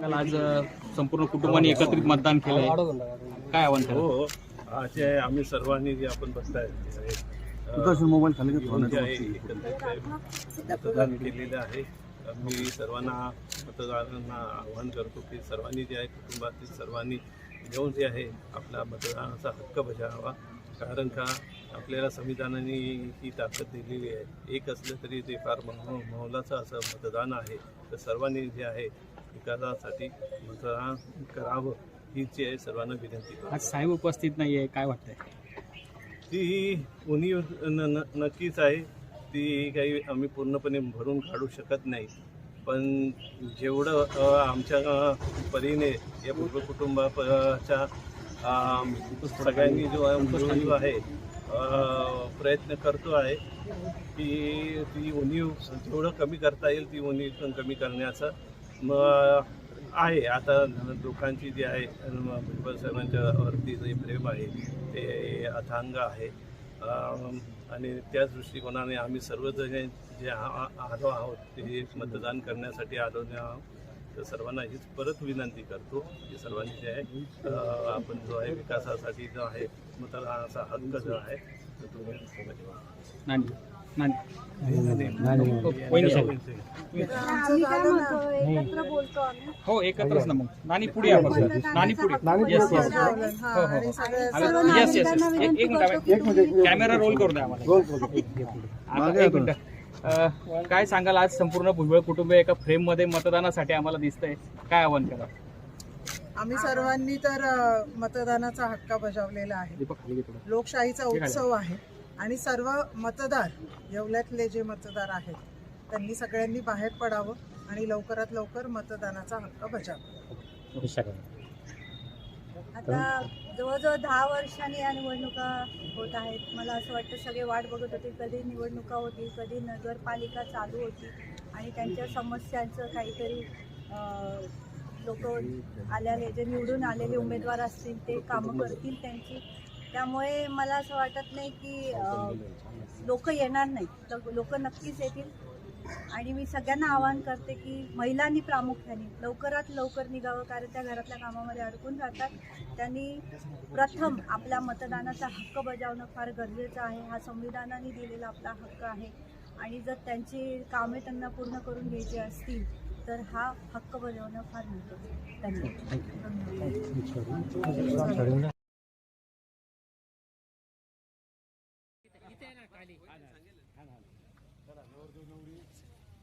काल आज संपूर्ण कुटुंबाने एकत्रित मतदान केलंय, काय आव्हान करा? हो, आज आम्ही सर्वांनी जे आपण बघताय मोबाईल खाली मतदान केलेलं आहे. मी सर्वांना मतदारांना आवाहन करतो की सर्वांनी जे आहे कुटुंबातील सर्वांनी घेऊन जे आहे आपला मतदानाचा हक्क बजावावा. कारण का आपल्याला संविधानाने ही ताकद दिलेली आहे. एक असलं तरी ते फार मोलाचं असं मतदान आहे. तर सर्वांनी जे आहे विकासासाठी मतदान करावं ही जी आहे सर्वांना विनंती करतो. आज साहेब उपस्थित नाही आहे, काय वाटतंय? ती उणीव नक्कीच आहे. ती काही आम्ही पूर्णपणे भरून काढू शकत नाही, पण जेवढं आमच्या परीने या पूर्व कुटुंबाच्या सगळ्यांनी जो आहे प्रयत्न करतो आहे की ती उणीव जेवढं कमी करता येईल ती उणीव कमी करण्याचं आहे. आता लोकांची जी आहे भुजबळ साहेबांच्या वरती जे प्रेम आहे ते अथांग आहे आणि त्याच दृष्टिकोनाने आम्ही सर्वजण जे आलो आहोत ते मतदान करण्यासाठी आलो आहोत. तर सर्वांना हीच परत विनंती करतो की सर्वांनी जे आहे आपण जो आहे विकासासाठी जो आहे मतदानाचा हक्क जो आहे तो तुम्ही हो एकत्रच ना. मग नानी पुढे आपण नानी पुढे येस येस येस येस एक मिनिट कॅमेरा रोल करू द्या आम्हाला. एक मिनिट काय सांगाल? आज संपूर्ण भुजबळ कुटुंब एका फ्रेम मध्ये मतदानासाठी आम्हाला दिसतंय, काय आव्हान करा? आम्ही सर्वांनी तर मतदानाचा हक्क बजावलेला आहे. लोकशाहीचा उत्सव आहे आणि सर्व मतदार येवल्यातले जे मतदार आहेत त्यांनी सगळ्यांनी बाहेर पडावं आणि लवकरात लवकर मतदानाचा हक्क बजावावा. आता जवळजवळ 10 वर्षांनी या निवडणुका होत आहेत. मला असं वाटतं सगळे वाट बघत होते कधी निवडणुका होतील, कधी नगरपालिका चालू होती आणि त्यांच्या समस्यांचं काहीतरी लोक आलेले जे निवडून आलेले उमेदवार असतील ते कामं करतील त्यांची. त्यामुळे मला असं वाटत नाही की लोक येणार नाहीत, तर लोक नक्कीच येतील. आणि मी सगळ्यांना आवाहन करते की महिलांनी प्रामुख्याने लवकरात लवकर निघावं, कारण त्या घरातल्या कामामध्ये अडकून राहतात. त्यांनी प्रथम आपल्या मतदानाचा हक्क बजावणं फार गरजेचं आहे. हा संविधानाने दिलेला आपला हक्क आहे आणि जर त्यांची कामे त्यांना पूर्ण करून घ्यायची असतील तर हा हक्क बजावणं फार महत्त्वाचं आहे. धन्यवाद.